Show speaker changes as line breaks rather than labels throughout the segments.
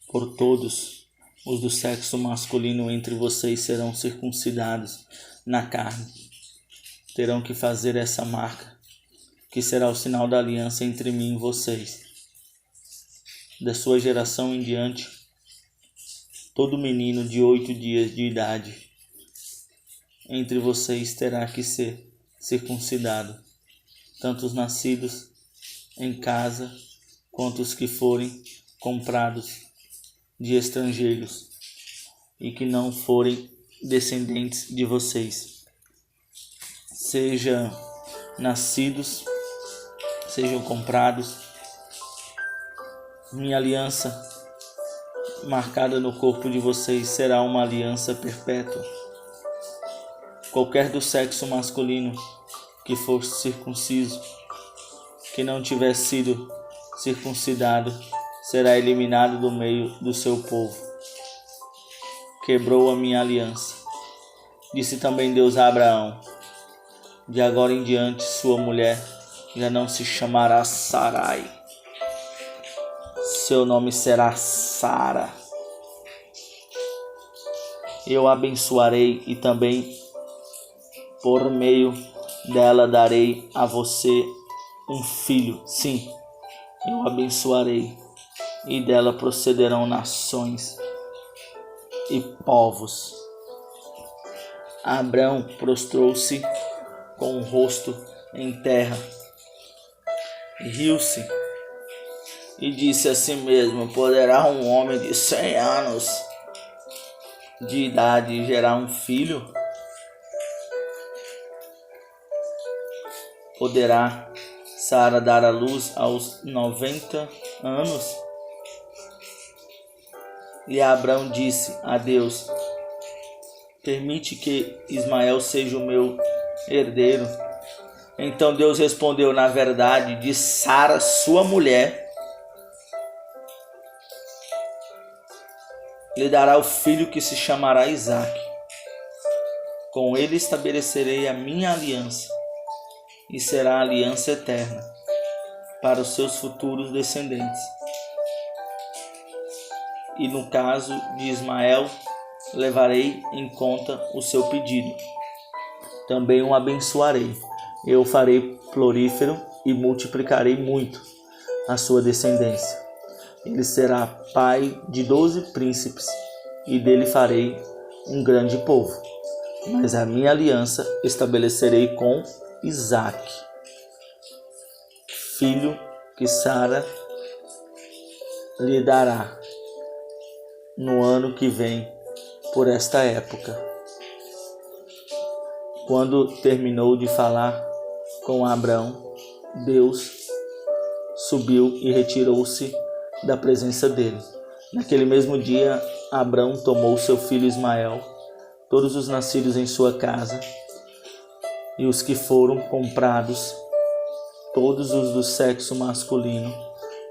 Por todos os do sexo masculino entre vocês serão circuncidados na carne. Terão que fazer essa marca, que será o sinal da aliança entre mim e vocês. Da sua geração em diante, todo menino de 8 dias de idade entre vocês terá que ser circuncidado, tanto os nascidos em casa quanto os que forem comprados de estrangeiros e que não forem descendentes de vocês. Sejam nascidos, sejam comprados. Minha aliança marcada no corpo de vocês será uma aliança perpétua. Qualquer do sexo masculino que for circunciso, que não tiver sido circuncidado, será eliminado do meio do seu povo. Quebrou a minha aliança. Disse também Deus a Abraão: de agora em diante sua mulher já não se chamará Sarai. Seu nome será Sara. Eu a abençoarei e também por meio dela darei a você um filho. Sim, eu a abençoarei e dela procederão nações e povos. Abrão prostrou-se com o rosto em terra e riu-se e disse a si mesmo: poderá um homem de 100 anos de idade gerar um filho? Poderá Sara dar à luz aos 90 anos? E Abrão disse a Deus: permite que Ismael seja o meu herdeiro. Então Deus respondeu: na verdade, de Sara, sua mulher, lhe dará o filho que se chamará Isaque. Com ele estabelecerei a minha aliança, e será a aliança eterna para os seus futuros descendentes. E no caso de Ismael, levarei em conta o seu pedido. Também o abençoarei. Eu o farei florífero e multiplicarei muito a sua descendência. Ele será pai de 12 príncipes e dele farei um grande povo. Mas a minha aliança estabelecerei com Isaque, filho que Sara lhe dará no ano que vem, por esta época. Quando terminou de falar com Abrão, Deus subiu e retirou-se da presença dele. Naquele mesmo dia, Abrão tomou seu filho Ismael, todos os nascidos em sua casa, e os que foram comprados, todos os do sexo masculino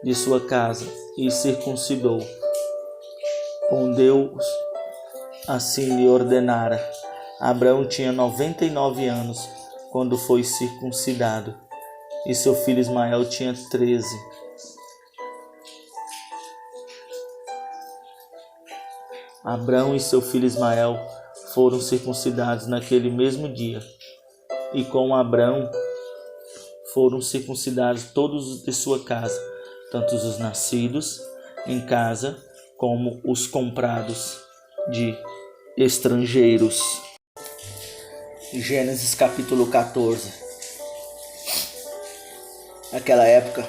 de sua casa, e circuncidou. Com Deus assim lhe ordenara. Abraão tinha 99 anos quando foi circuncidado, e seu filho Ismael tinha 13. Abraão e seu filho Ismael foram circuncidados naquele mesmo dia, e com Abraão foram circuncidados todos os de sua casa, tanto os nascidos em casa como os comprados de estrangeiros. Gênesis capítulo 14. Naquela época,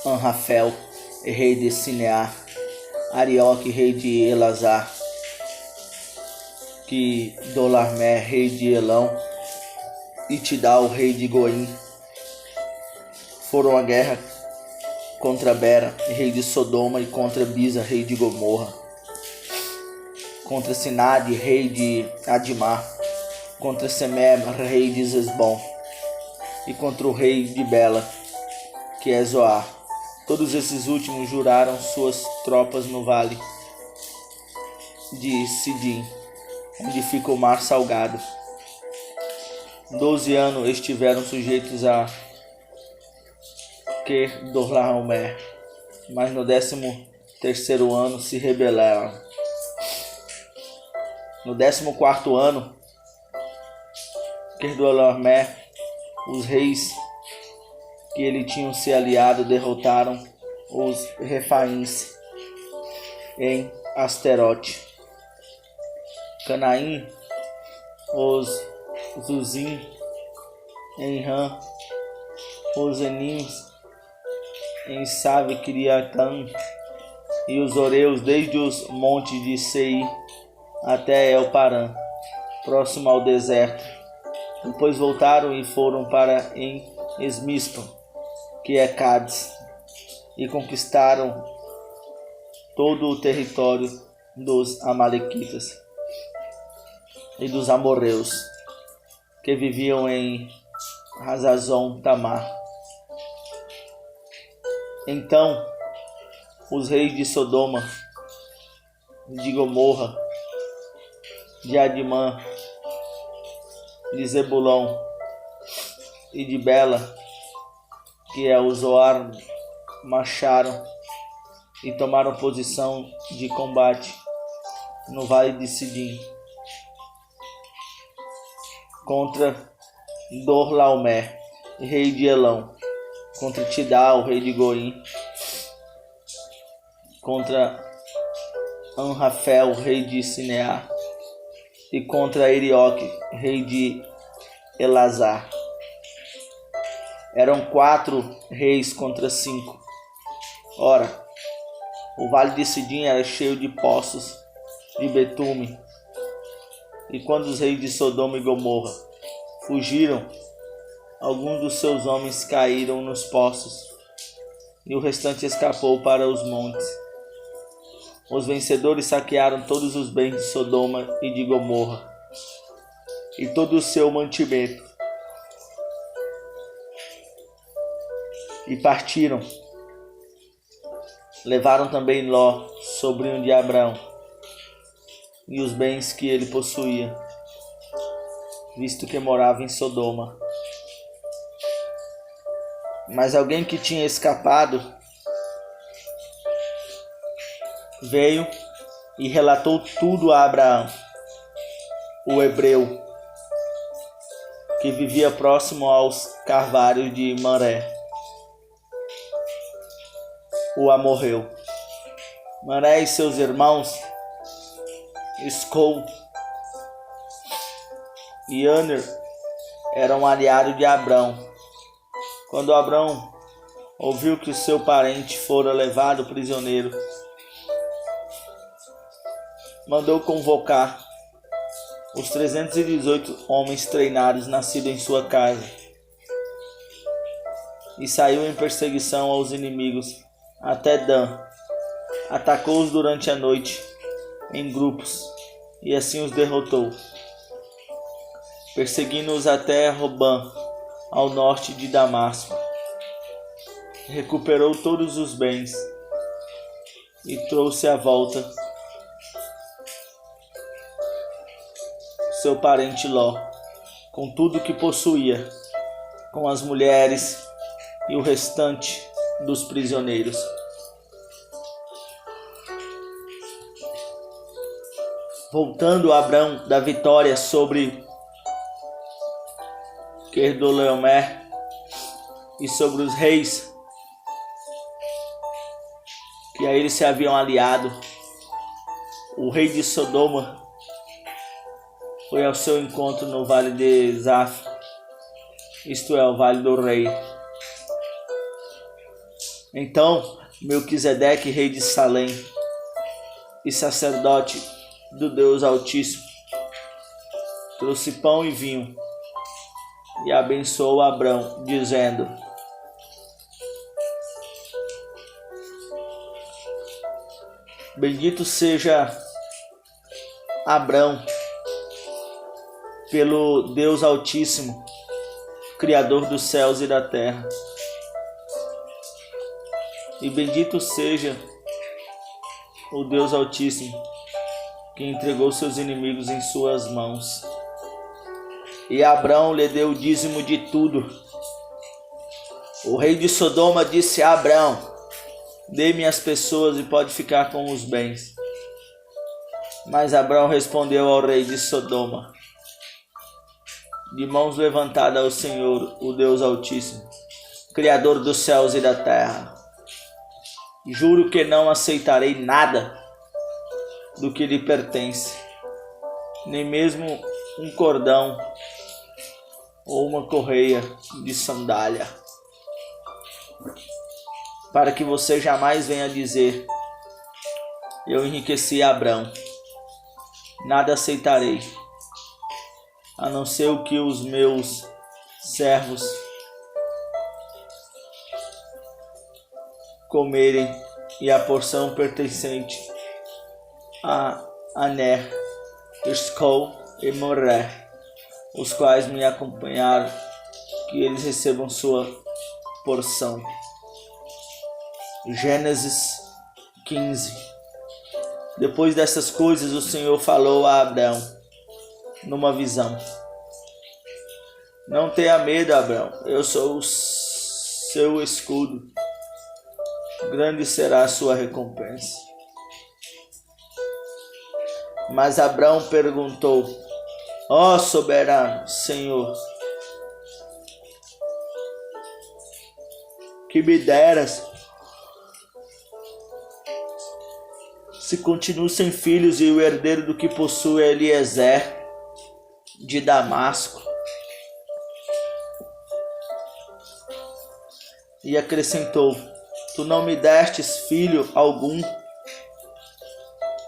Anrafel, rei de Sinear, Arioque, rei de Elazar, que Dolarmé, rei de Elão, e Tidal, rei de Goim, foram à guerra contra Bera, rei de Sodoma, e contra Bisa, rei de Gomorra, contra Sinade, rei de Adimá, contra Semem, rei de Zesbom, e contra o rei de Bela, que é Zoar. Todos esses últimos juraram suas tropas no vale de Sidim, onde fica o mar salgado. 12 anos estiveram sujeitos a Kedorlaomer, mas no 13º ano se rebelaram. No 14º ano, Quedorlaomer, os reis que ele tinham se aliado derrotaram os Refaíns em Asterote, Canaim, os Zuzim em Ram, os Enim em Sabe-Criatã e os Oreus desde os montes de Seir até El-Parã, próximo ao deserto. Depois voltaram e foram para em Esmispa, que é Cádiz, e conquistaram todo o território dos Amalequitas e dos amorreus, que viviam em Hazazon Tamar. Então os reis de Sodoma, de Gomorra, de Adimã, de Zebulão e de Bela, que é o Zoar, marcharam e tomaram posição de combate no vale de Sidim contra Dorlaomer, rei de Elão, contra Tidal, rei de Goim, contra Anrafel, rei de Sinear, e contra Erioque, rei de Elazar. Eram 4 reis contra 5. Ora, o vale de Sidim era cheio de poços de betume, e quando os reis de Sodoma e Gomorra fugiram, alguns dos seus homens caíram nos poços, e o restante escapou para os montes. Os vencedores saquearam todos os bens de Sodoma e de Gomorra, e todo o seu mantimento, e partiram. Levaram também Ló, sobrinho de Abrão, e os bens que ele possuía, visto que morava em Sodoma. Mas alguém que tinha escapado veio e relatou tudo a Abraão, o hebreu, que vivia próximo aos carvalhos de Manré, o amorreu. Manré e seus irmãos Escol e Aner eram aliados de Abrão. Quando Abrão ouviu que o seu parente fora levado prisioneiro, mandou convocar os 318 homens treinados nascidos em sua casa e saiu em perseguição aos inimigos até Dan. Atacou-os durante a noite em grupos e assim os derrotou, perseguindo-os até Robã, ao norte de Damasco. Recuperou todos os bens e trouxe à volta seu parente Ló, com tudo que possuía, com as mulheres e o restante dos prisioneiros. Voltando Abrão da vitória sobre Quedorlaomer e sobre os reis que a ele se haviam aliado, o rei de Sodoma foi ao seu encontro no vale de Zaf, isto é, o vale do rei. Então Melquisedeque, rei de Salém e sacerdote do Deus Altíssimo, trouxe pão e vinho e abençoou Abrão, dizendo: Bendito seja Abrão pelo Deus Altíssimo, Criador dos céus e da terra. E bendito seja o Deus Altíssimo, que entregou seus inimigos em suas mãos. E Abrão lhe deu o dízimo de tudo. O rei de Sodoma disse a Abrão: Dê-me as pessoas e pode ficar com os bens. Mas Abrão respondeu ao rei de Sodoma, de mãos levantadas ao Senhor, o Deus Altíssimo, Criador dos céus e da terra: juro que não aceitarei nada do que lhe pertence, nem mesmo um cordão ou uma correia de sandália, para que você jamais venha dizer: eu enriqueci Abrão. Nada aceitarei, a não ser o que os meus servos comerem e a porção pertencente a Aner, Escol e Moré, os quais me acompanharam, que eles recebam sua porção. Gênesis 15. Depois dessas coisas, o Senhor falou a Abrão numa visão: não tenha medo, Abrão, eu sou o seu escudo, grande será a sua recompensa. Mas Abrão perguntou: ó soberano Senhor, que me deras se continuo sem filhos e o herdeiro do que possui é Eliezer de Damasco? E acrescentou: tu não me destes filho algum,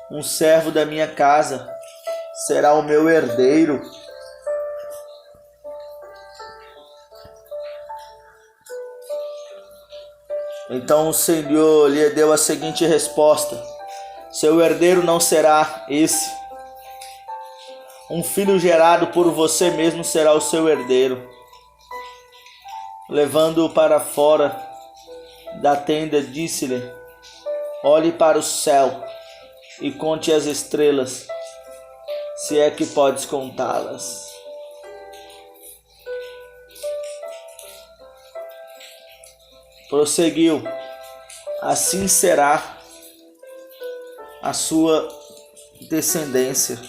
um servo da minha casa será o meu herdeiro. Então o Senhor lhe deu a seguinte resposta: seu herdeiro não será esse. Um filho gerado por você mesmo será o seu herdeiro. Levando-o para fora da tenda, disse-lhe: olhe para o céu e conte as estrelas, se é que podes contá-las. Prosseguiu: assim será a sua descendência.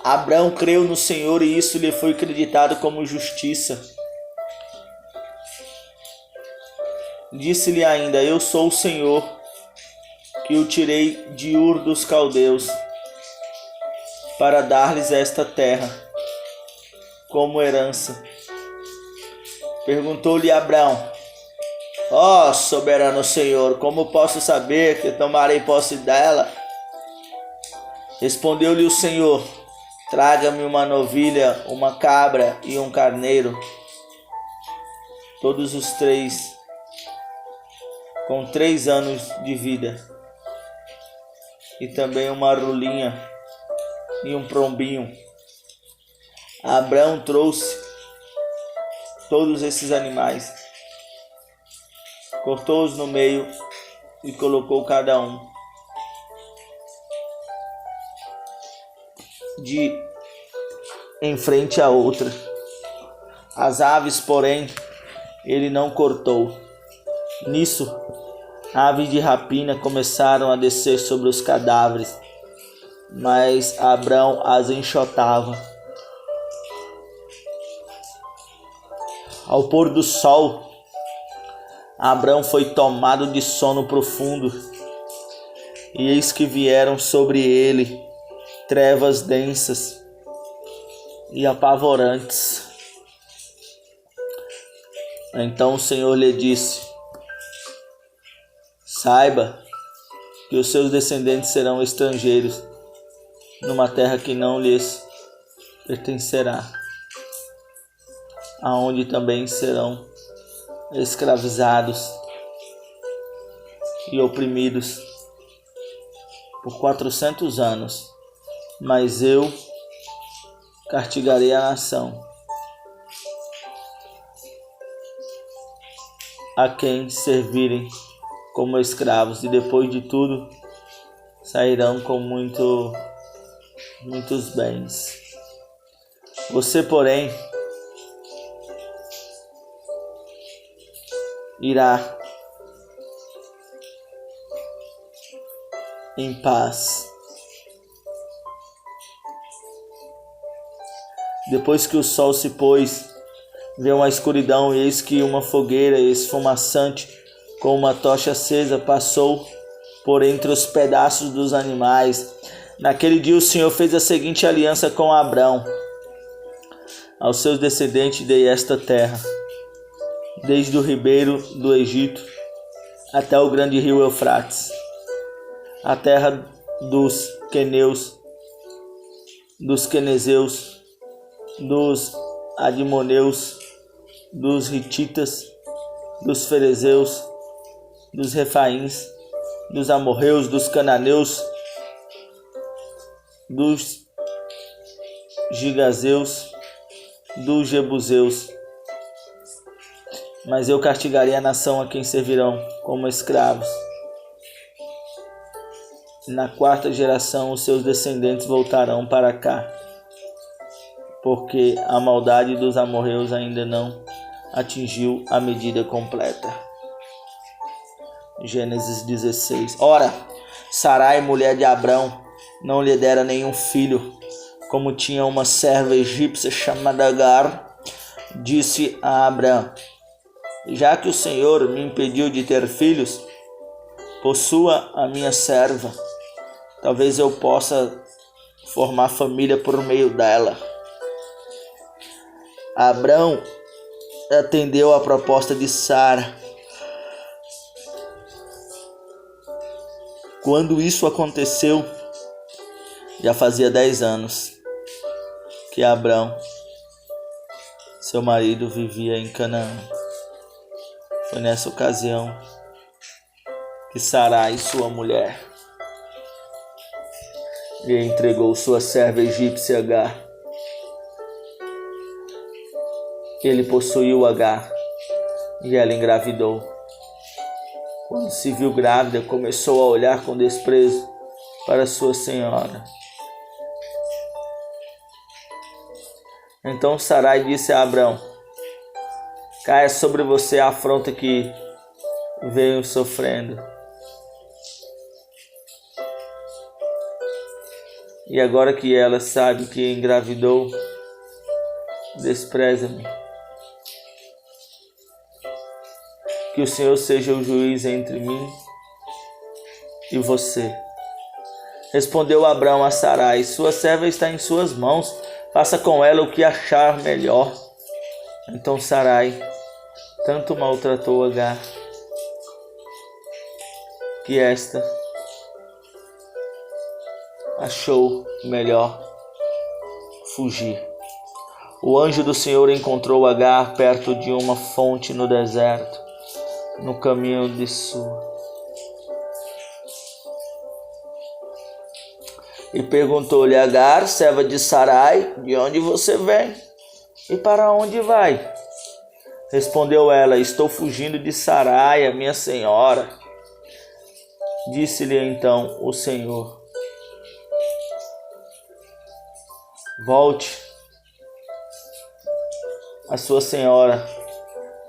Abrão creu no Senhor e isso lhe foi acreditado como justiça. Disse-lhe ainda: eu sou o Senhor, que o tirei de Ur dos Caldeus, para dar-lhes esta terra como herança. Perguntou-lhe Abrão: ó soberano Senhor, como posso saber que tomarei posse dela? Respondeu-lhe o Senhor: traga-me uma novilha, uma cabra e um carneiro, todos os três com 3 anos de vida, e também uma rolinha e um pombinho. Abrão trouxe todos esses animais, cortou-os no meio e colocou cada um de em frente à outra. As aves, porém, ele não cortou. Nisso, aves de rapina começaram a descer sobre os cadáveres, mas Abrão as enxotava. Ao pôr do sol, Abrão foi tomado de sono profundo, e eis que vieram sobre ele trevas densas e apavorantes. Então o Senhor lhe disse: saiba que os seus descendentes serão estrangeiros numa terra que não lhes pertencerá, aonde também serão escravizados e oprimidos por 400 anos, mas eu castigarei a nação a quem servirem como escravos, e depois de tudo sairão com muitos bens. Você, porém, irá em paz. Depois que o sol se pôs, veio uma escuridão, e eis que uma fogueira esfumaçante, com uma tocha acesa, passou por entre os pedaços dos animais. Naquele dia o Senhor fez a seguinte aliança com Abrão: aos seus descendentes dei esta terra, desde o ribeiro do Egito até o grande rio Eufrates, a terra dos queneus, dos quenezeus, dos adimoneus, dos hititas, dos ferezeus, dos refaíns, dos amorreus, dos cananeus, dos gigazeus, dos jebuseus. Mas eu castigarei a nação a quem servirão como escravos. Na quarta geração os seus descendentes voltarão para cá, porque a maldade dos amorreus ainda não atingiu a medida completa. Gênesis 16. Ora, Sarai, mulher de Abrão, não lhe dera nenhum filho, como tinha uma serva egípcia chamada Agar. Disse a Abrão: já que o Senhor me impediu de ter filhos, possua a minha serva, talvez eu possa formar família por meio dela. Abrão atendeu à proposta de Sara. Quando isso aconteceu, já fazia 10 anos que Abrão, seu marido, vivia em Canaã. Foi nessa ocasião que Sarai, sua mulher, lhe entregou sua serva egípcia Agar. Ele possuiu Agar e ela engravidou. Quando se viu grávida, começou a olhar com desprezo para sua senhora. Então Sarai disse a Abrão: caia sobre você a afronta que venho sofrendo. E agora que ela sabe que engravidou, despreza-me. Que o Senhor seja o juiz entre mim e você. Respondeu Abrão a Sarai: sua serva está em suas mãos, faça com ela o que achar melhor. Então Sarai tanto maltratou Agar, que esta achou melhor fugir. O anjo do Senhor encontrou Agar perto de uma fonte no deserto, no caminho de Sur, e perguntou-lhe: Agar, serva de Sarai, de onde você vem e para onde vai? Respondeu ela: estou fugindo de Sarai, a minha senhora. Disse-lhe então o Senhor: volte a sua senhora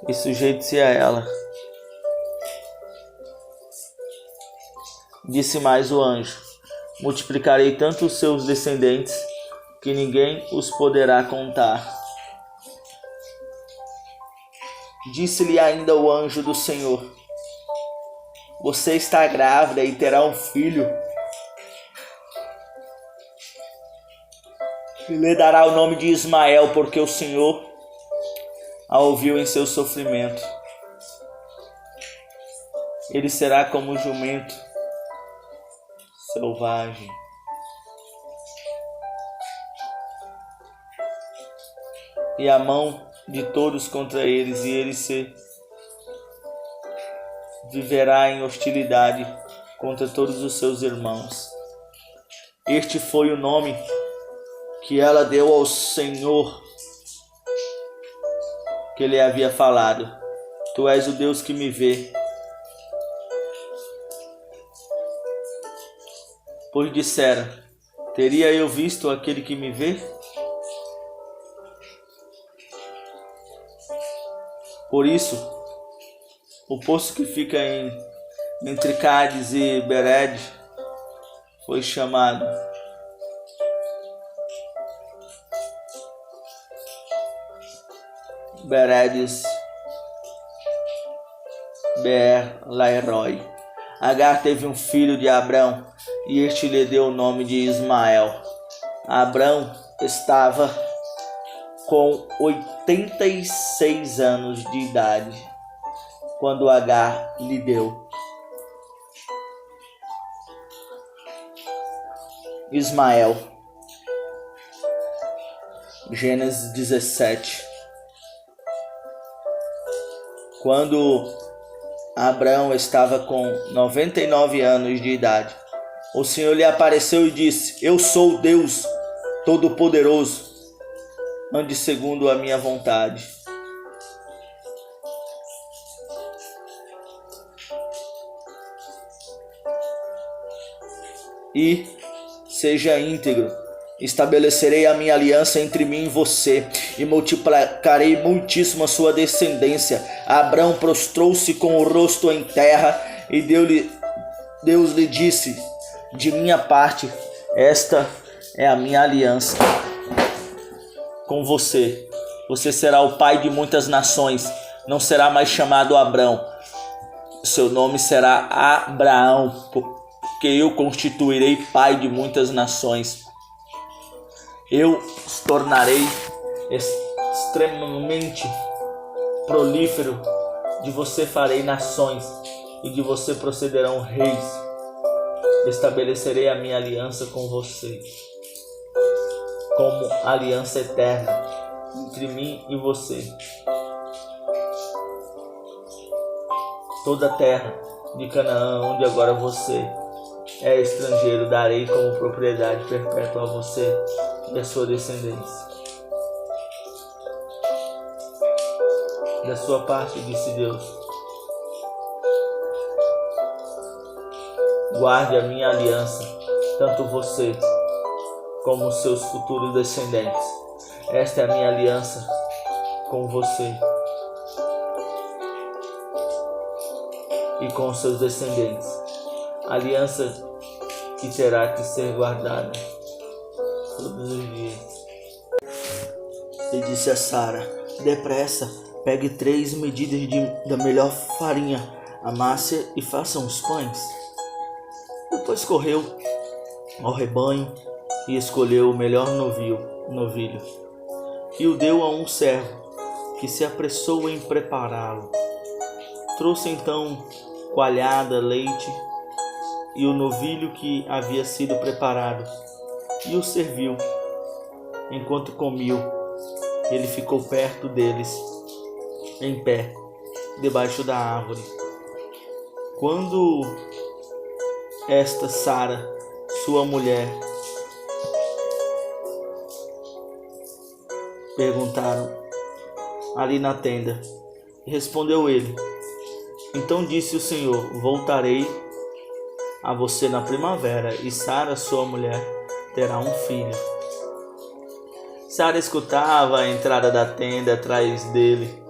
e sujeite-se a ela. Disse mais o anjo: multiplicarei tanto os seus descendentes que ninguém os poderá contar. Disse-lhe ainda o anjo do Senhor: você está grávida e terá um filho, e lhe dará o nome de Ismael, porque o Senhor a ouviu em seu sofrimento. Ele será como um jumento selvagem. E a mão de todos contra eles, e ele se viverá em hostilidade contra todos os seus irmãos. Este foi o nome que ela deu ao Senhor, que lhe havia falado: tu és o Deus que me vê. Pois dissera: teria eu visto aquele que me vê? Por isso O poço que fica entre Cádiz e Bered foi chamado Beredes Beer-Lairoi. Agar teve um filho de Abrão, e este lhe deu o nome de Ismael. Abrão estava com 86 anos de idade quando Agar lhe deu Ismael. Gênesis 17. Quando Abrão estava com 99 anos de idade, o Senhor lhe apareceu e disse: Eu sou o Deus Todo-Poderoso, ande segundo a minha vontade. E seja íntegro. Estabelecerei a minha aliança entre mim e você, e multiplicarei muitíssimo a sua descendência. Abrão prostrou-se com o rosto em terra, e Deus lhe disse: De minha parte, esta é a minha aliança com você. Você será o pai de muitas nações, não será mais chamado Abrão. Seu nome será Abraão, porque eu constituirei pai de muitas nações. Eu os tornarei extremamente prolífero, de você farei nações, e de você procederão reis. Estabelecerei a minha aliança com você, como aliança eterna entre mim e você. Toda a terra de Canaã, onde agora você é estrangeiro, darei como propriedade perpétua a você e a sua descendência. Da sua parte, disse Deus, guarde a minha aliança, tanto você como os seus futuros descendentes. Esta é a minha aliança com você e com os seus descendentes. Aliança que terá que ser guardada todos os dias. E disse a Sara: depressa, pegue 3 medidas da melhor farinha, amasse e faça uns pães. Depois correu ao rebanho e escolheu o melhor novilho, e o deu a um servo, que se apressou em prepará-lo. Trouxe então coalhada, leite e o novilho que havia sido preparado, e o serviu. Enquanto comiam, ele ficou perto deles, em pé, debaixo da árvore. Quando esta Sara, sua mulher, perguntaram ali na tenda, e respondeu ele: então disse o Senhor: voltarei a você na primavera, e Sara, sua mulher, terá um filho. Sara escutava a entrada da tenda atrás dele.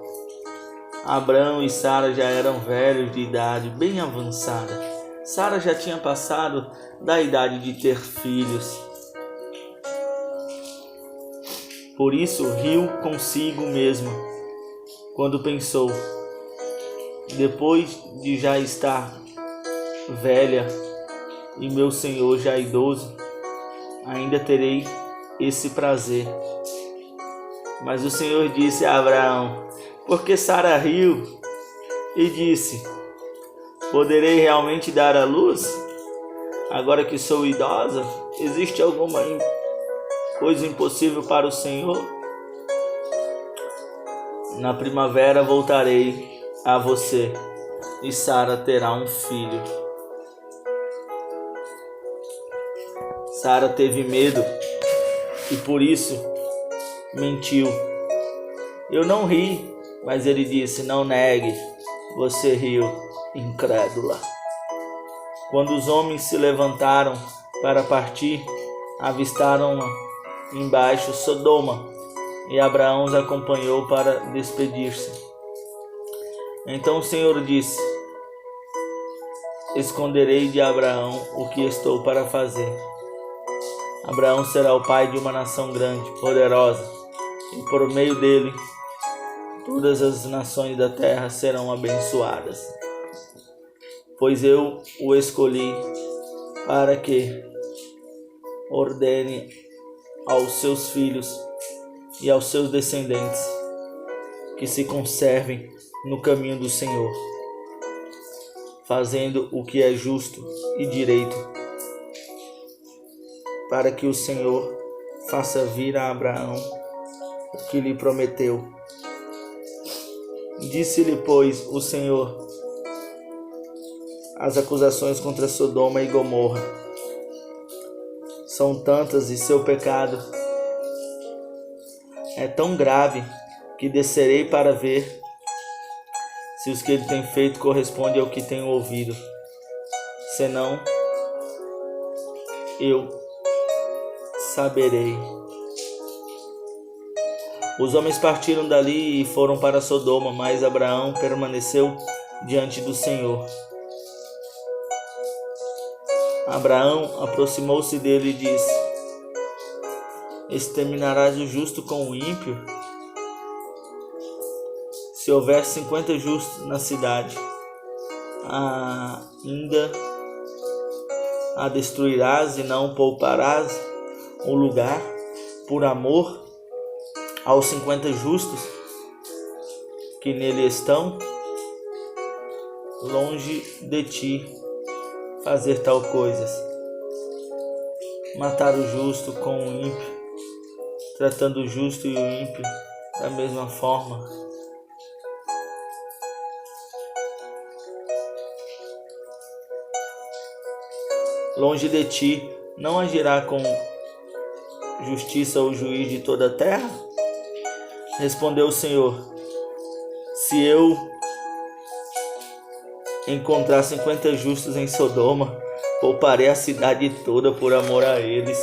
Abrão e Sara já eram velhos de idade bem avançada. Sara já tinha passado da idade de ter filhos. Por isso riu consigo mesma, quando pensou: depois de já estar velha e meu senhor já idoso, ainda terei esse prazer. Mas o Senhor disse a Abraão: porque Sara riu e disse: poderei realmente dar à luz, agora que sou idosa? Existe alguma coisa impossível para o Senhor? Na primavera voltarei a você, e Sara terá um filho. Sara teve medo e por isso mentiu. Eu não ri, mas ele disse: não negue, você riu, incrédula. Quando os homens se levantaram para partir, avistaram embaixo Sodoma, e Abraão os acompanhou para despedir-se. Então o Senhor disse: esconderei de Abraão o que estou para fazer. Abraão será o pai de uma nação grande, poderosa, e por meio dele todas as nações da terra serão abençoadas. Pois eu o escolhi para que ordene aos seus filhos e aos seus descendentes que se conservem no caminho do Senhor, fazendo o que é justo e direito, para que o Senhor faça vir a Abraão o que lhe prometeu. Disse-lhe, pois, o Senhor as acusações contra Sodoma e Gomorra são tantas e seu pecado é tão grave que descerei para ver se os que ele tem feito correspondem ao que tenho ouvido. Senão, eu saberei. Os homens partiram dali e foram para Sodoma, mas Abraão permaneceu diante do Senhor. Abraão aproximou-se dele e disse: exterminarás o justo com o ímpio? Se houver 50 justos na cidade, ainda a destruirás e não pouparás o lugar por amor aos 50 justos que nele estão? Longe de ti fazer tal coisas, matar o justo com o ímpio, tratando o justo e o ímpio da mesma forma. Longe de ti não agirá com justiça o juiz de toda a terra? Respondeu o Senhor: se eu encontrar 50 justos em Sodoma, pouparei a cidade toda por amor a eles.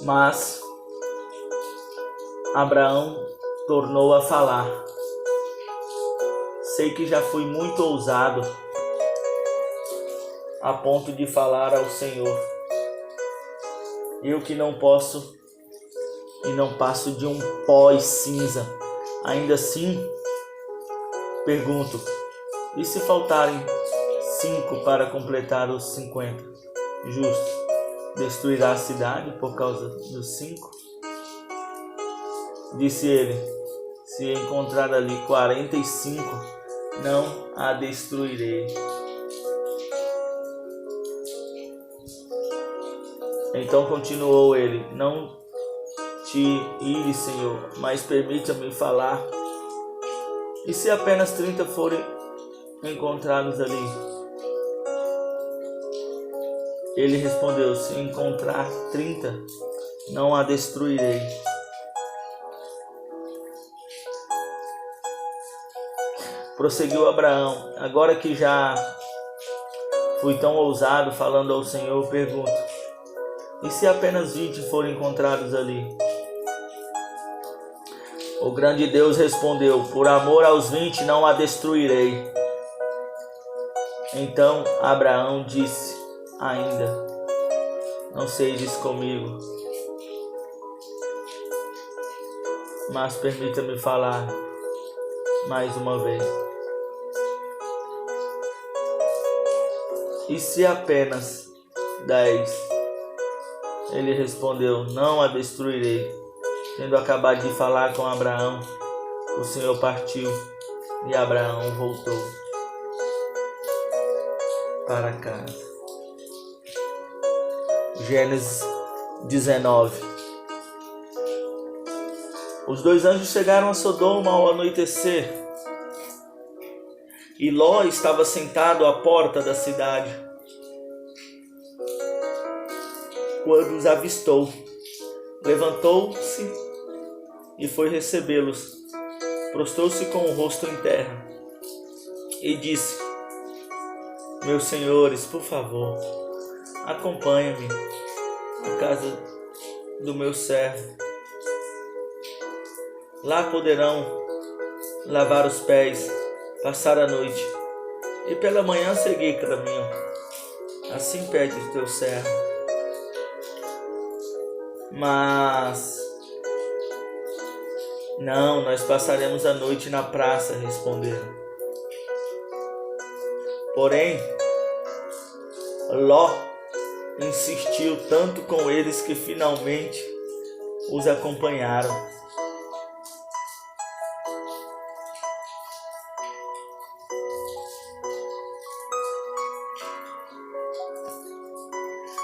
Mas Abraão tornou a falar: sei que já fui muito ousado a ponto de falar ao Senhor. Eu que não posso e não passo de um pó e cinza. Ainda assim, pergunto: e se faltarem 5 para completar os 50 justos, destruirá a cidade por causa dos 5? Disse ele: se encontrar ali 45, não a destruirei. Então continuou ele: não te ires, Senhor, mas permita-me falar. E se apenas 30 forem encontrados ali? Ele respondeu: se encontrar 30, não a destruirei. Prosseguiu Abraão: agora que já fui tão ousado falando ao Senhor, pergunto: e se apenas 20 forem encontrados ali? O grande Deus respondeu: por amor aos 20 não a destruirei. Então Abraão disse ainda: não seides comigo, mas permita-me falar mais uma vez. E se apenas 10? Ele respondeu: não a destruirei. Tendo acabado de falar com Abraão, o Senhor partiu e Abraão voltou para casa. Gênesis 19. Os 2 anjos chegaram a Sodoma ao anoitecer, e Ló estava sentado à porta da cidade. Quando os avistou, levantou-se e foi recebê-los. Prostrou-se com o rosto em terra e disse: meus senhores, por favor, acompanhe-me à casa do meu servo. Lá poderão lavar os pés, passar a noite, e pela manhã seguir caminho. Assim pede o teu servo. Mas não, nós passaremos a noite na praça, responderam. Porém, Ló insistiu tanto com eles que finalmente os acompanharam.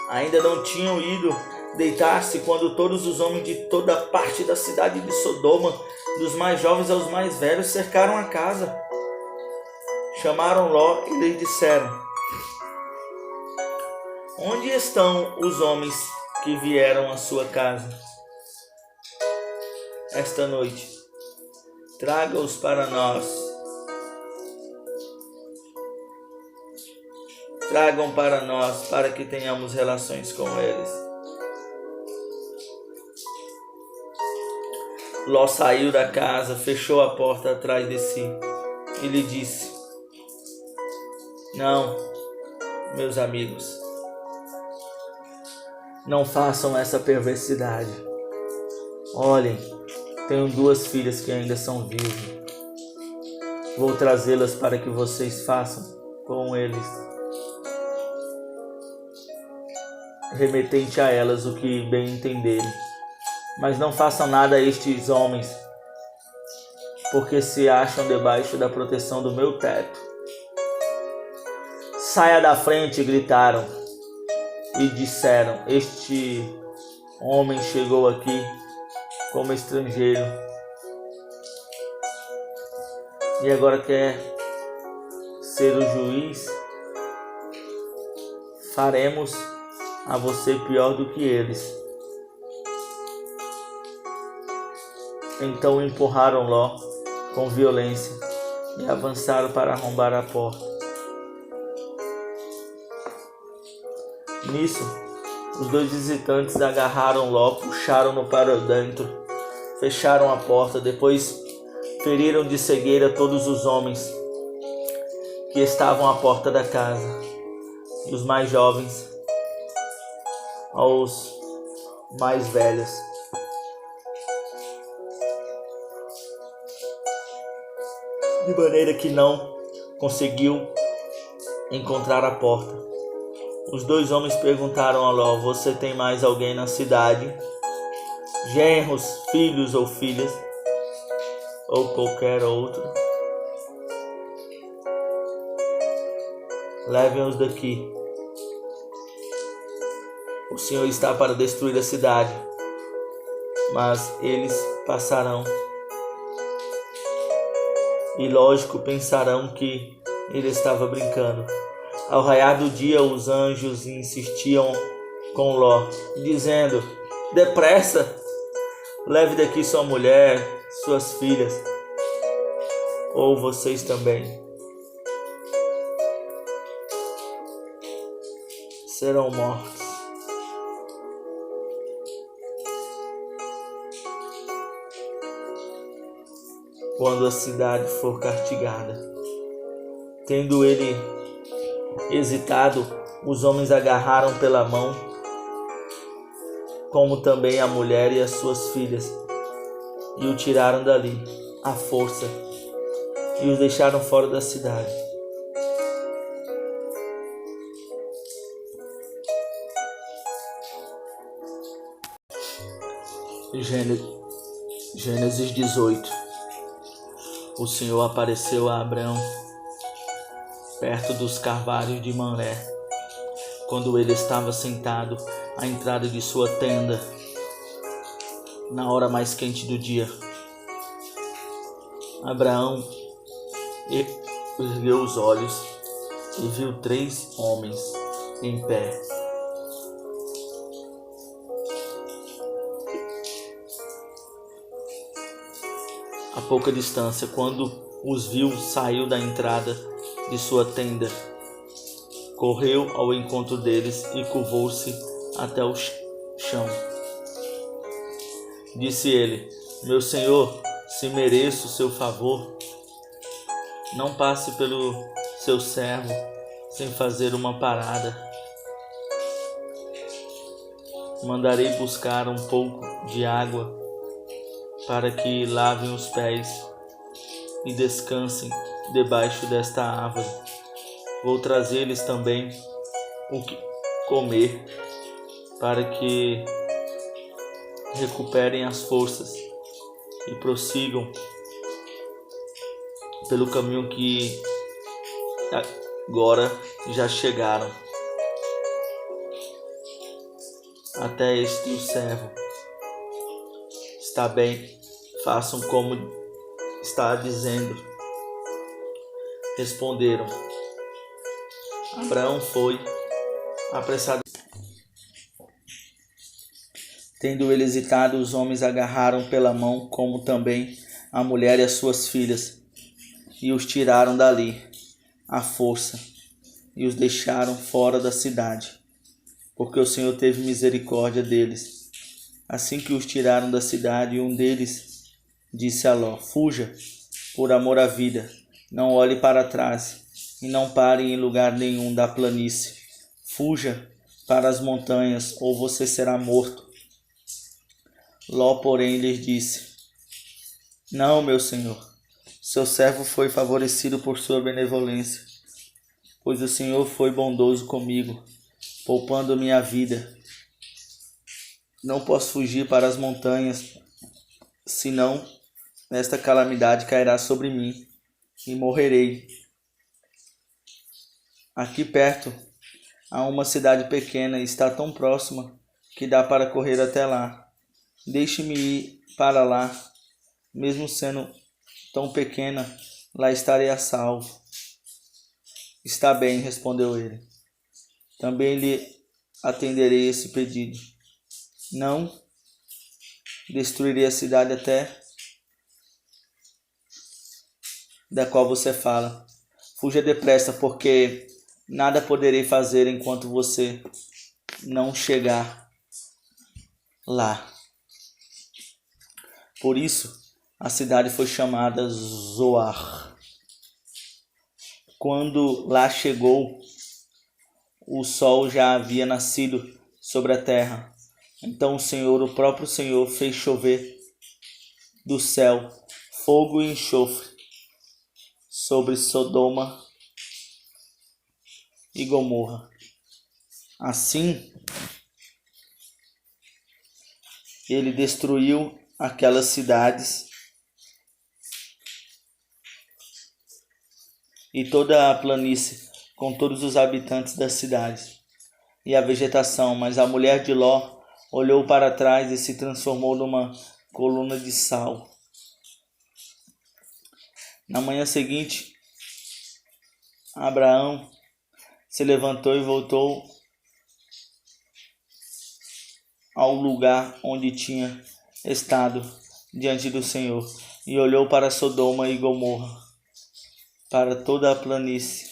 Ainda não tinham ido deitar-se quando todos os homens de toda parte da cidade de Sodoma, dos mais jovens aos mais velhos, cercaram a casa. Chamaram Ló e lhe disseram: onde estão os homens que vieram à sua casa esta noite? Traga-os para nós. Tragam para nós, para que tenhamos relações com eles. Ló saiu da casa, fechou a porta atrás de si e lhe disse: não, meus amigos, não façam essa perversidade. Olhem, tenho 2 filhas que ainda são virgens. Vou trazê-las para que vocês façam com eles, remetente a elas, o que bem entenderem. Mas não façam nada a estes homens, porque se acham debaixo da proteção do meu teto. Saia da frente, gritaram, e disseram: este homem chegou aqui como estrangeiro e agora quer ser o juiz. Faremos a você pior do que eles. Então empurraram Ló com violência e avançaram para arrombar a porta. Nisso, os 2 visitantes agarraram Ló, puxaram-no para dentro, fecharam a porta, depois feriram de cegueira todos os homens que estavam à porta da casa, dos mais jovens aos mais velhos. De maneira que não conseguiu encontrar a porta. Os 2 homens perguntaram a Ló: você tem mais alguém na cidade? Genros, filhos ou filhas? Ou qualquer outro? Levem-os daqui. O Senhor está para destruir a cidade, mas eles passarão. E lógico, pensarão que ele estava brincando. Ao raiar do dia, os anjos insistiam com Ló, dizendo: depressa, leve daqui sua mulher, suas filhas, ou vocês também serão mortos. Quando a cidade for castigada. Tendo ele hesitado, os homens agarraram pela mão, como também a mulher e as suas filhas, e o tiraram dali, à força, e os deixaram fora da cidade. Gênesis 18. O Senhor apareceu a Abrão perto dos carvalhos de Mamré, quando ele estava sentado à entrada de sua tenda, na hora mais quente do dia. Abraão ergueu os olhos e viu 3 homens em pé. A pouca distância, quando os viu, saiu da entrada de sua tenda, correu ao encontro deles e curvou-se até o chão. Disse ele: meu senhor, se mereço o seu favor, Não passe pelo seu servo sem fazer uma parada. Mandarei buscar um pouco de água para que lavem os pés e descansem debaixo desta árvore. Vou trazer-lhes também o que comer para que recuperem as forças e prossigam pelo caminho que agora já chegaram. Até este o servo. Está bem, façam como está dizendo. Responderam. Abraão foi apressado. Tendo ele hesitado, os homens agarraram pela mão, como também a mulher e as suas filhas, e os tiraram dali à força, e os deixaram fora da cidade, porque o Senhor teve misericórdia deles. Assim que os tiraram da cidade, um deles disse a Ló: fuja, por amor à vida, não olhe para trás, e não pare em lugar nenhum da planície. Fuja para as montanhas, ou você será morto. Ló, porém, lhes disse: não, meu senhor, seu servo foi favorecido por sua benevolência, pois o Senhor foi bondoso comigo, poupando minha vida. Não posso fugir para as montanhas, senão esta calamidade cairá sobre mim e morrerei. Aqui perto há uma cidade pequena e está tão próxima que dá para correr até lá. Deixe-me ir para lá, mesmo sendo tão pequena, lá estarei a salvo. Está bem, respondeu ele. Também lhe atenderei esse pedido. Não destruirei a cidade até da qual você fala. Fuja depressa, porque nada poderei fazer enquanto você não chegar lá. Por isso, a cidade foi chamada Zoar. Quando lá chegou, o sol já havia nascido sobre a terra. Então o próprio Senhor, fez chover do céu fogo e enxofre sobre Sodoma e Gomorra. Assim, ele destruiu aquelas cidades e toda a planície, com todos os habitantes das cidades e a vegetação. Mas a mulher de Ló olhou para trás e se transformou numa coluna de sal. Na manhã seguinte, Abraão se levantou e voltou ao lugar onde tinha estado diante do Senhor, e olhou para Sodoma e Gomorra, para toda a planície,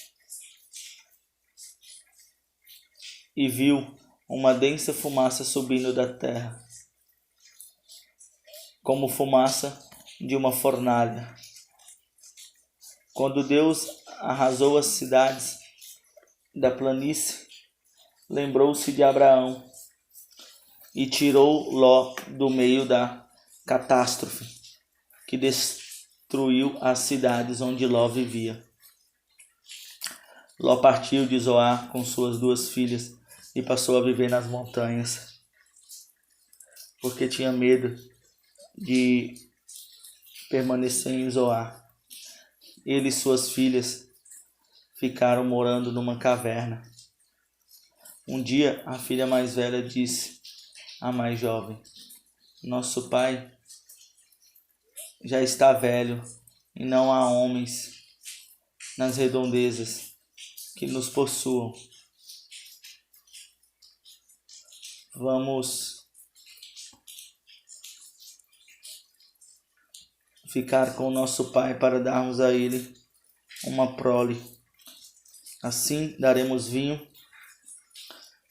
e viu uma densa fumaça subindo da terra, como fumaça de uma fornalha. Quando Deus arrasou as cidades da planície, lembrou-se de Abraão e tirou Ló do meio da catástrofe que destruiu as cidades onde Ló vivia. Ló partiu de Zoar com suas 2 filhas e passou a viver nas montanhas, porque tinha medo de permanecer em Zoar. Ele e suas filhas ficaram morando numa caverna. Um dia, a filha mais velha disse à mais jovem: nosso pai já está velho e não há homens nas redondezas que nos possuam. Vamos ficar com nosso pai para darmos a ele uma prole. Assim daremos vinho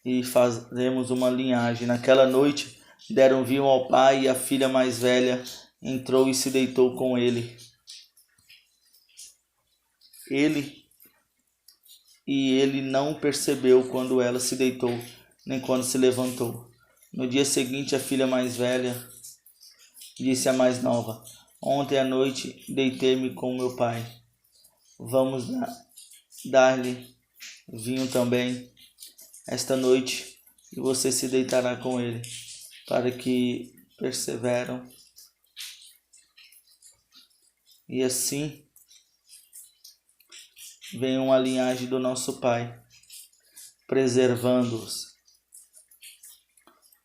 e faremos uma linhagem. Naquela noite deram vinho ao pai, e a filha mais velha entrou e se deitou com ele. ele não percebeu quando ela se deitou, nem quando se levantou. No dia seguinte, a filha mais velha disse à mais nova: ontem à noite deitei-me com meu pai. Vamos dar-lhe vinho também esta noite, e você se deitará com ele, para que perseveram. E assim venha uma linhagem do nosso pai, preservando-os.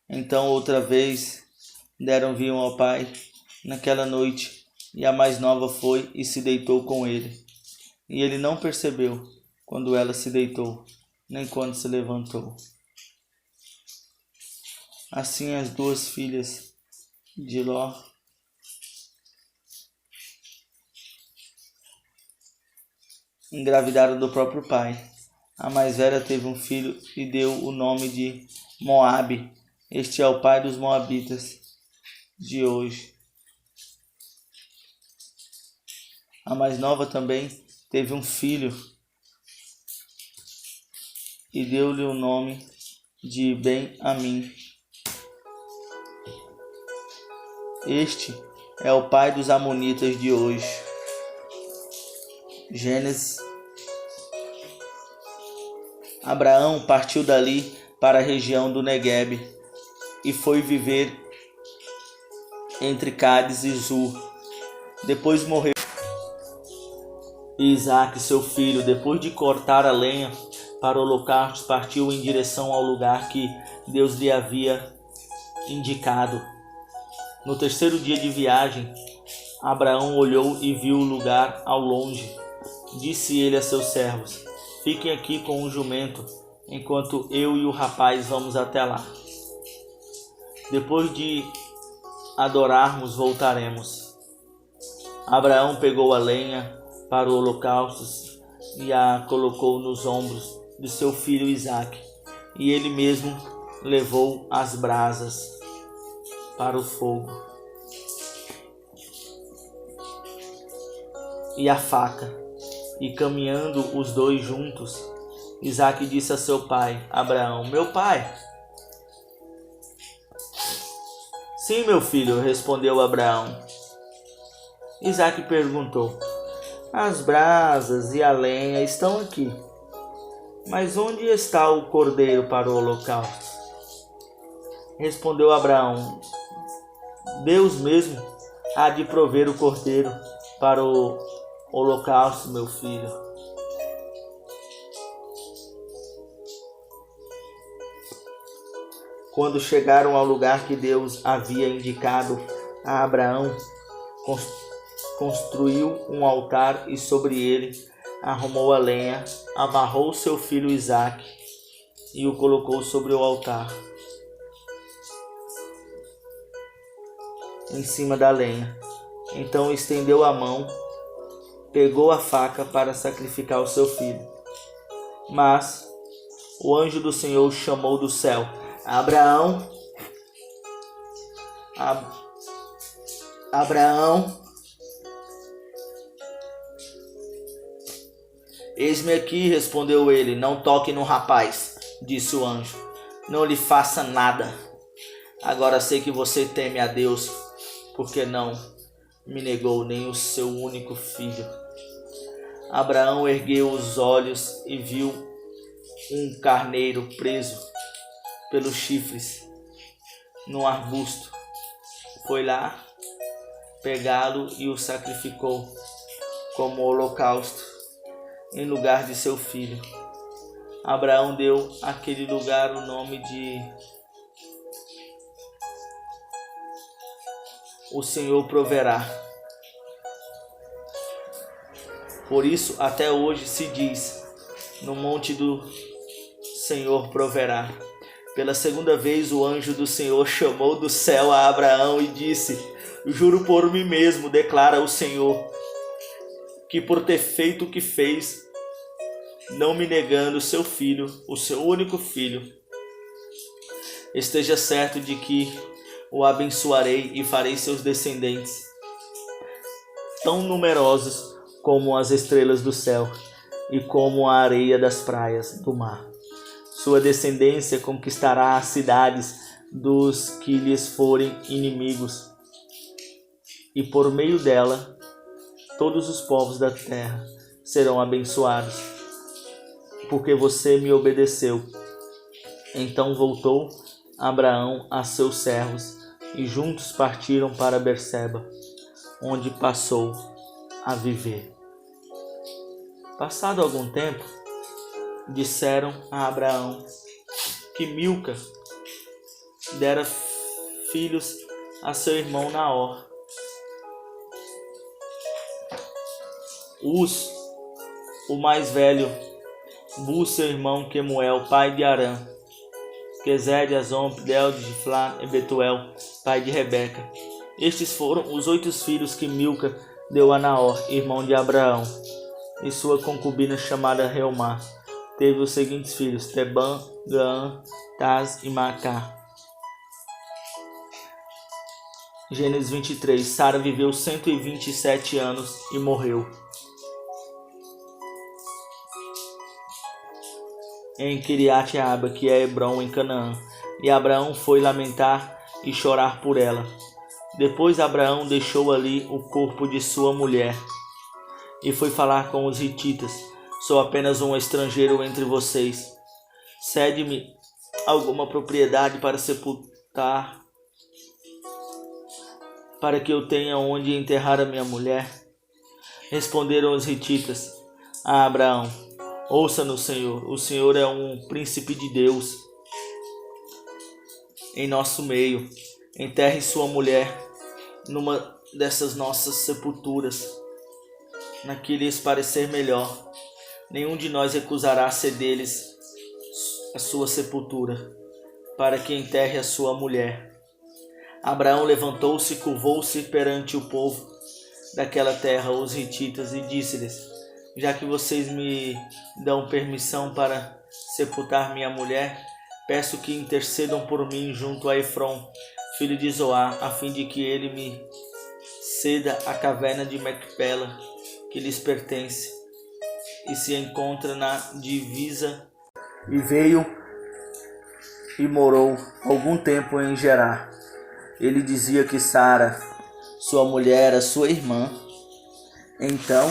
Então outra vez deram vinho ao pai naquela noite, e a mais nova foi e se deitou com ele. E ele não percebeu quando ela se deitou, nem quando se levantou. Assim as duas filhas de Ló engravidaram do próprio pai. A mais velha teve um filho e deu o nome de Moabe. Este é o pai dos moabitas de hoje. A mais nova também teve um filho e deu-lhe o nome de Ben-Amim. Este é o pai dos amonitas de hoje. Gênesis. Abraão partiu dali para a região do Neguebe e foi viver entre Cádiz e Zur. Depois morreu Isaque, seu filho. Depois de cortar a lenha para o holocausto, partiu em direção ao lugar que Deus lhe havia indicado. No terceiro dia de viagem, Abraão olhou e viu o lugar ao longe. Disse ele a seus servos: fiquem aqui com o jumento, enquanto eu e o rapaz vamos até lá. Depois de adorarmos, voltaremos. Abraão pegou a lenha para o holocausto e a colocou nos ombros de seu filho Isaque, e ele mesmo levou as brasas para o fogo e a faca. E caminhando os dois juntos, Isaque disse a seu pai Abraão: meu pai. Sim, meu filho, respondeu Abraão. Isaque perguntou: as brasas e a lenha estão aqui, mas onde está o cordeiro para o holocausto? Respondeu Abraão: Deus mesmo há de prover o cordeiro para o holocausto, meu filho. Quando chegaram ao lugar que Deus havia indicado a Abraão, construiu um altar e sobre ele arrumou a lenha, amarrou seu filho Isaque e o colocou sobre o altar, em cima da lenha. Então estendeu a mão, pegou a faca para sacrificar o seu filho. Mas o anjo do Senhor chamou do céu: Abraão, Abraão. Eis-me aqui, respondeu ele. Não toque no rapaz, disse o anjo. Não lhe faça nada. Agora sei que você teme a Deus, porque não me negou nem o seu único filho. Abraão ergueu os olhos e viu um carneiro preso pelos chifres num arbusto. Foi lá pegá-lo e o sacrificou como holocausto em lugar de seu filho. Abraão deu àquele lugar o nome de O Senhor Proverá. Por isso até hoje se diz: no monte do Senhor proverá. Pela segunda vez o anjo do Senhor chamou do céu a Abraão e disse: juro por mim mesmo, declara o Senhor, que por ter feito o que fez, não me negando seu filho, o seu único filho, esteja certo de que o abençoarei e farei seus descendentes tão numerosos como as estrelas do céu e como a areia das praias do mar. Sua descendência conquistará as cidades dos que lhes forem inimigos, e por meio dela todos os povos da terra serão abençoados, porque você me obedeceu. Então voltou Abraão a seus servos, e juntos partiram para Berseba, onde passou a viver. Passado algum tempo, disseram a Abraão que Milca dera filhos a seu irmão Naor. Uz, o mais velho, Buz, seu irmão Quemuel, pai de Arã, Quezed, Azom, Pidel, Giflá e Betuel, pai de Rebeca. Estes foram os 8 filhos que Milca deu a Naor, irmão de Abraão, e sua concubina chamada Reumá. Teve os seguintes filhos: Tebã, Gaã, Taz e Macá. Gênesis 23. Sara viveu 127 anos e morreu. Em Quiriate-Arba, que é Hebrom, em Canaã, e Abraão foi lamentar e chorar por ela. Depois Abraão deixou ali o corpo de sua mulher e foi falar com os hititas: sou apenas um estrangeiro entre vocês. Cede-me alguma propriedade para sepultar, para que eu tenha onde enterrar a minha mulher. Responderam os hititas a Abraão: ouça-nos, Senhor, o Senhor é um príncipe de Deus em nosso meio. Enterre sua mulher numa dessas nossas sepulturas, na que lhes parecer melhor. Nenhum de nós recusará ceder-lhes a sua sepultura, para que enterre a sua mulher. Abraão levantou-se e curvou-se perante o povo daquela terra, os hititas, e disse-lhes: já que vocês me dão permissão para sepultar minha mulher, peço que intercedam por mim junto a Efron, filho de Zoar, a fim de que ele me ceda a caverna de Macpela, que lhes pertence e se encontra na divisa. E veio e morou algum tempo em Gerar. Ele dizia que Sara, sua mulher, era sua irmã. Então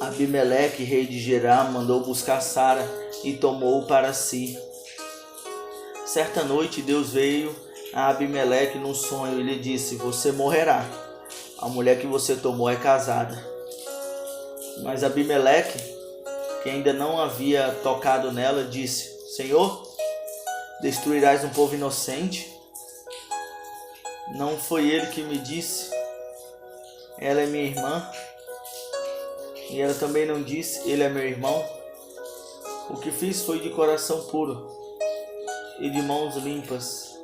Abimeleque, rei de Gerar, mandou buscar Sara e tomou-o para si. Certa noite Deus veio a Abimeleque num sonho e lhe disse: você morrerá. A mulher que você tomou é casada. Mas Abimeleque, que ainda não havia tocado nela, disse: Senhor, destruirás um povo inocente? Não foi ele que me disse: ela é minha irmã? E ela também não disse: ele é meu irmão? O que fiz foi de coração puro e de mãos limpas.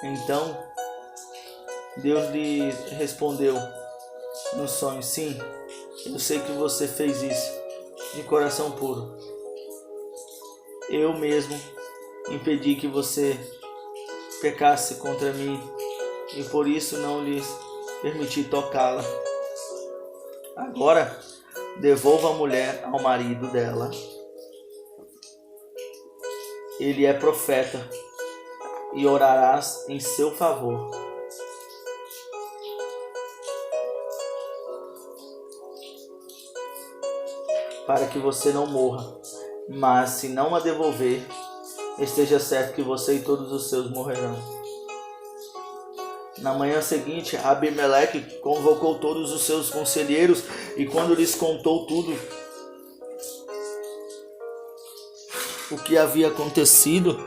Então Deus lhe respondeu no sonho: sim, eu sei que você fez isso de coração puro. Eu mesmo impedi que você pecasse contra mim e por isso não lhes permiti tocá-la. Agora devolva a mulher ao marido dela. Ele é profeta e orarás em seu favor. Para que você não morra, mas se não a devolver, esteja certo que você e todos os seus morrerão. Na manhã seguinte, Abimeleque convocou todos os seus conselheiros e quando lhes contou tudo o que havia acontecido,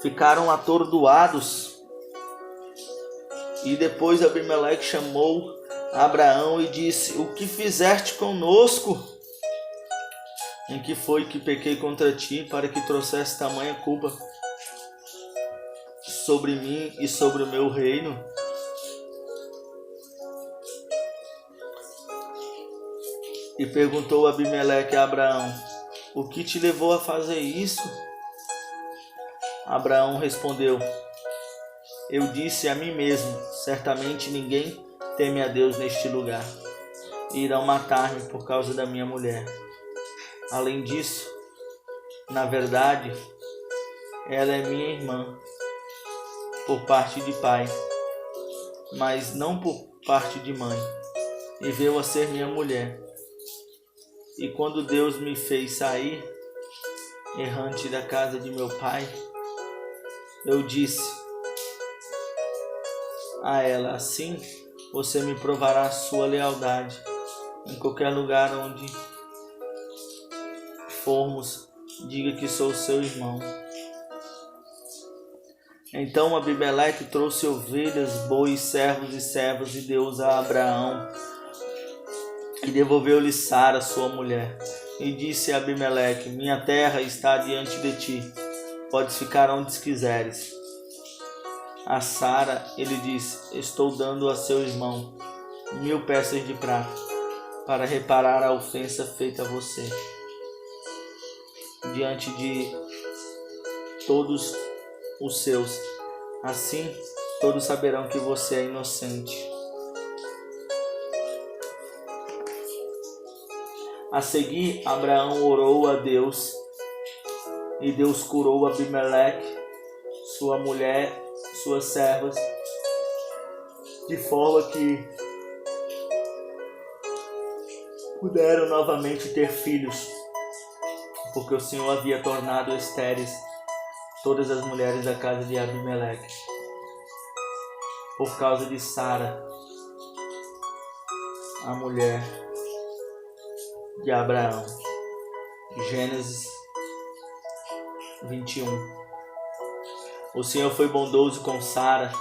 ficaram atordoados. E depois Abimeleque chamou Abraão e disse: o que fizeste conosco? Em que foi que pequei contra ti, para que trouxesse tamanha culpa sobre mim e sobre o meu reino? E perguntou Abimeleque a Abraão: o que te levou a fazer isso? Abraão respondeu: Eu disse a mim mesmo: certamente ninguém teme a Deus neste lugar, e irão matar-me por causa da minha mulher. Além disso, na verdade, ela é minha irmã, por parte de pai, mas não por parte de mãe, e veio a ser minha mulher. E quando Deus me fez sair, errante da casa de meu pai, eu disse a ela: assim você me provará sua lealdade em qualquer lugar onde formos, diga que sou seu irmão. Então Abimeleque trouxe ovelhas, bois, servos e servas e deu-os a Abraão, e devolveu-lhe Sara, sua mulher. E disse a Abimeleque: minha terra está diante de ti, podes ficar onde quiseres. A Sara ele disse: estou dando a seu irmão 1000 peças de prata, para reparar a ofensa feita a você diante de todos os seus. Assim todos saberão que você é inocente. A seguir, Abraão orou a Deus, e Deus curou Abimeleque, sua mulher, suas servas, de forma que puderam novamente ter filhos, porque o Senhor havia tornado estéreis todas as mulheres da casa de Abimeleque, por causa de Sara, a mulher de Abraão. Gênesis 21. O Senhor foi bondoso com Sara,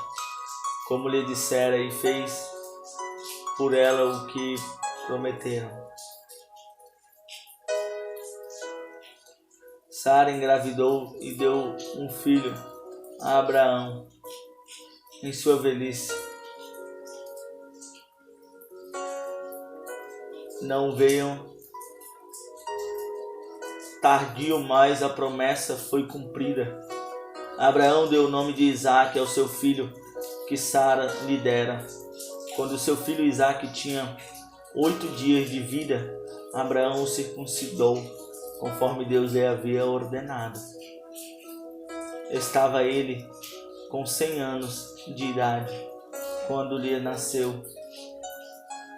como lhe dissera, e fez por ela o que prometeram. Sara engravidou e deu um filho a Abraão em sua velhice. Não veio tardio, mas a promessa foi cumprida. Abraão deu o nome de Isaque ao seu filho que Sara lhe dera. Quando seu filho Isaque tinha 8 dias de vida, Abraão o circuncidou, conforme Deus lhe havia ordenado. Estava ele com 100 anos de idade quando lhe nasceu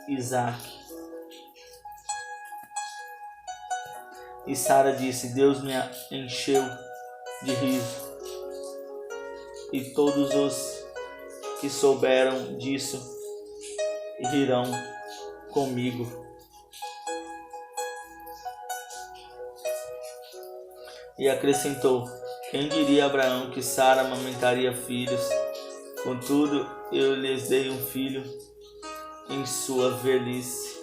Isaque. E Sara disse: Deus me encheu de riso, e todos os que souberam disso rirão comigo. E acrescentou: quem diria a Abraão que Sara amamentaria filhos? Contudo, eu lhes dei um filho em sua velhice.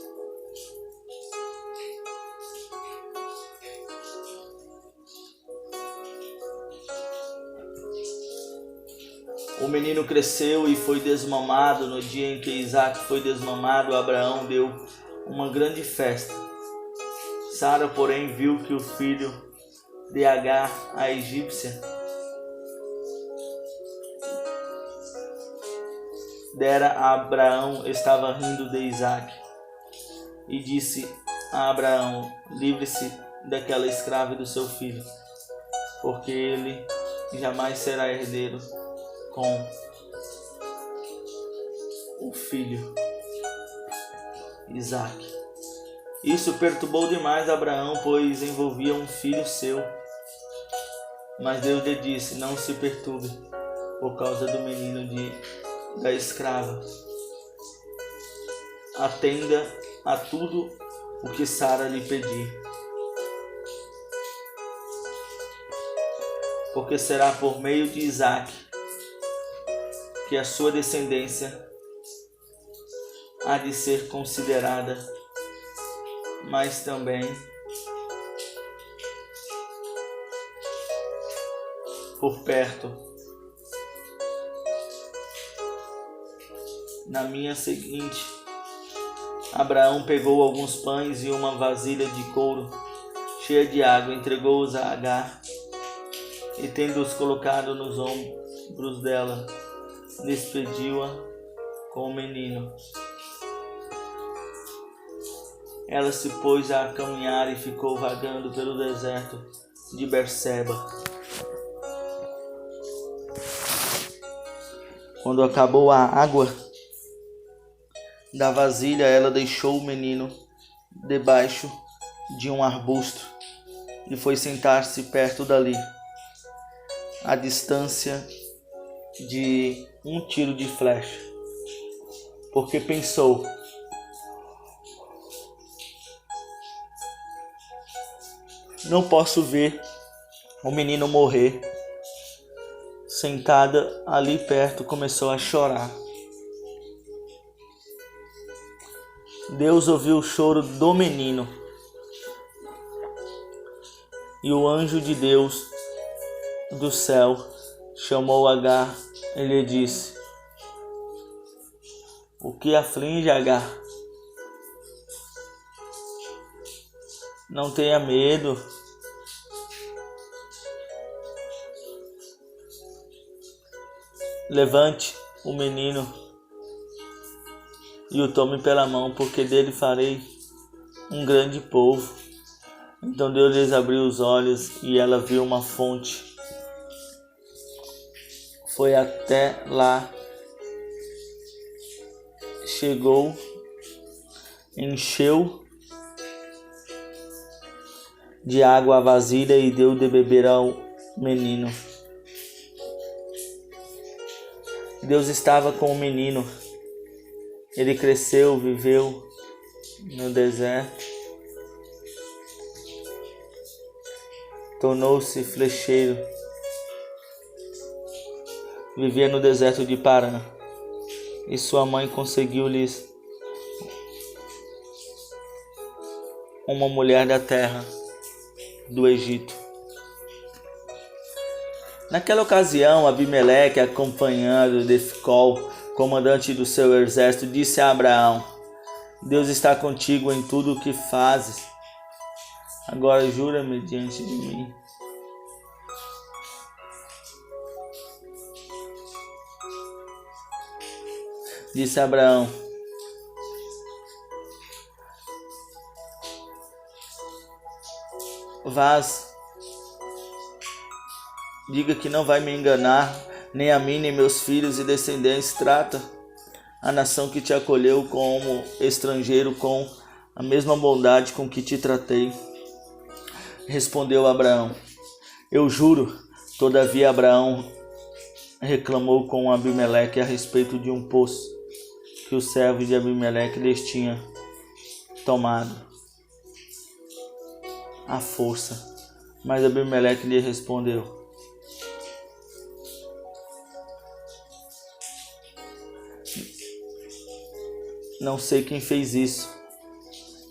O menino cresceu e foi desmamado. No dia em que Isaque foi desmamado, Abraão deu uma grande festa. Sara, porém, viu que o filho de Agar, a egípcia, dera a Abraão, estava rindo de Isaque. E disse a Abraão: livre-se daquela escrava e do seu filho, porque ele jamais será herdeiro com o filho Isaque. Isso perturbou demais Abraão, pois envolvia um filho seu. Mas Deus lhe disse: não se perturbe por causa do menino da escrava. Atenda a tudo o que Sara lhe pedir, porque será por meio de Isaque que a sua descendência há de ser considerada, mas também por perto. Na minha seguinte, Abraão pegou alguns pães e uma vasilha de couro cheia de água, entregou-os a Agar, e tendo-os colocado nos ombros dela, despediu-a com o menino. Ela se pôs a caminhar e ficou vagando pelo deserto de Berseba. Quando acabou a água da vasilha, ela deixou o menino debaixo de um arbusto e foi sentar-se perto dali, à distância de um tiro de flecha, porque pensou: não posso ver o menino morrer. Sentada ali perto, começou a chorar. Deus ouviu o choro do menino e o anjo de Deus do céu chamou Agar e lhe disse: o que aflige Agar? Não tenha medo. Levante o menino e o tome pela mão, porque dele farei um grande povo. Então Deus lhes abriu os olhos e ela viu uma fonte. Foi até lá, chegou, encheu de água a vasilha e deu de beber ao menino. Deus estava com o menino. Ele cresceu, viveu no deserto, tornou-se flecheiro, vivia no deserto de Parã, e sua mãe conseguiu-lhes uma mulher da terra do Egito. Naquela ocasião, Abimeleque, acompanhado de Ficol, comandante do seu exército, disse a Abraão: Deus está contigo em tudo o que fazes. Agora jura-me diante de mim. Disse Abraão: Vás, diga que não vai me enganar, nem a mim, nem meus filhos e descendentes. Trata a nação que te acolheu como estrangeiro com a mesma bondade com que te tratei. Respondeu Abraão: eu juro. Todavia Abraão reclamou com Abimeleque a respeito de um poço que os servos de Abimeleque lhes tinham tomado à força. Mas Abimeleque lhe respondeu: não sei quem fez isso.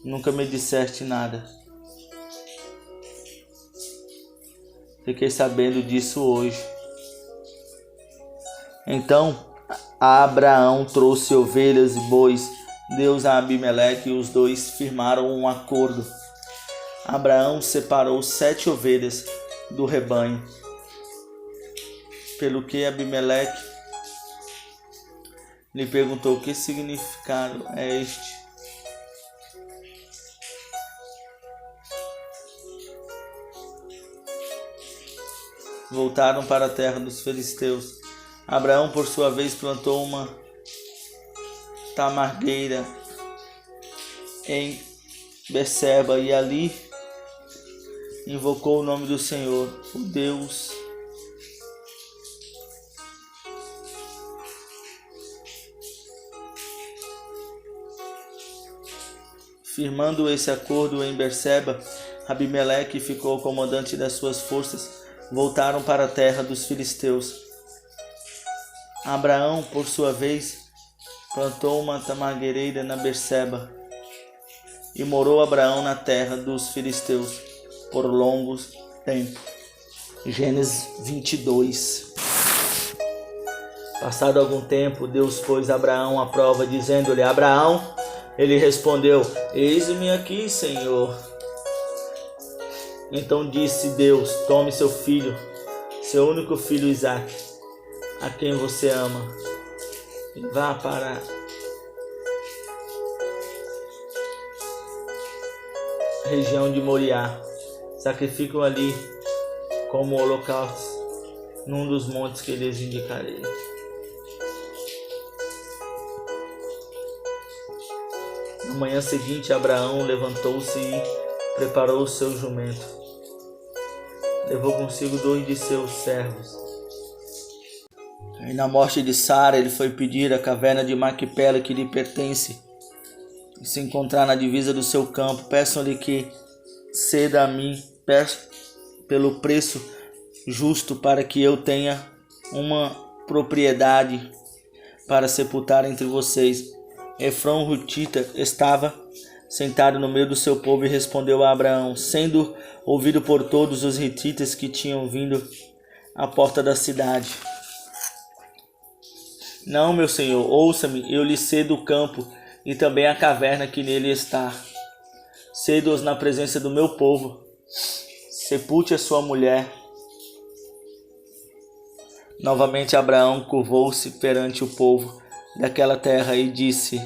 Nunca me disseste nada. Fiquei sabendo disso hoje. Então Abraão trouxe ovelhas e bois, deu-os a Abimeleque, e os dois firmaram um acordo. Abraão separou 7 ovelhas do rebanho, pelo que Abimeleque lhe perguntou: que significado é este? Voltaram para a terra dos filisteus. Abraão, por sua vez, plantou uma tamargueira em Berseba e ali invocou o nome do Senhor, o Deus Firmando esse acordo em Berseba, Abimeleque ficou comandante das suas forças. Voltaram para a terra dos filisteus. Abraão, por sua vez, plantou uma tamargueira na Berseba, e morou Abraão na terra dos filisteus por longos tempos. Gênesis 22. Passado algum tempo, Deus pôs Abraão à prova, dizendo-lhe: Abraão. Ele respondeu: eis-me aqui, Senhor. Então disse Deus: tome seu filho, seu único filho Isaque, a quem você ama. Vá para a região de Moriá. Sacrifique-o ali como holocausto num dos montes que lhes indicarei. Na manhã seguinte, Abraão levantou-se e preparou o seu jumento. Levou consigo 2 de seus servos. E na morte de Sara, ele foi pedir a caverna de Maquipela que lhe pertence. E se encontrar na divisa do seu campo, peçam-lhe que ceda a mim, pelo preço justo, para que eu tenha uma propriedade para sepultar entre vocês. Efrão Hutita estava sentado no meio do seu povo e respondeu a Abraão, sendo ouvido por todos os hititas que tinham vindo à porta da cidade: Não, meu senhor, ouça-me, eu lhe cedo o campo e também a caverna que nele está. Cedo-os na presença do meu povo. Sepulte a sua mulher. Novamente Abraão curvou-se perante o povo daquela terra e disse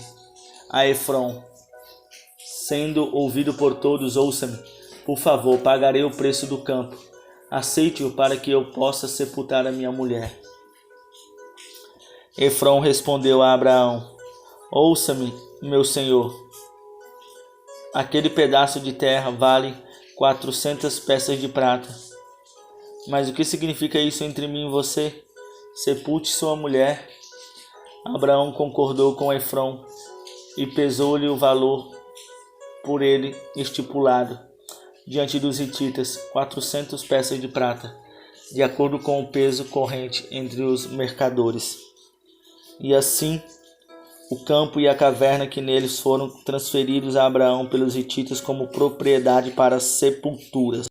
a Efrão, sendo ouvido por todos, ouça-me, por favor, pagarei o preço do campo. Aceite-o para que eu possa sepultar a minha mulher. Efrão respondeu a Abraão, ouça-me, meu senhor, aquele pedaço de terra vale 400 peças de prata. Mas o que significa isso entre mim e você? Sepulte sua mulher. Abraão concordou com Efrão e pesou-lhe o valor por ele estipulado diante dos hititas, 400 peças de prata, de acordo com o peso corrente entre os mercadores. E assim, o campo e a caverna que neles foram transferidos a Abraão pelos hititas como propriedade para sepulturas.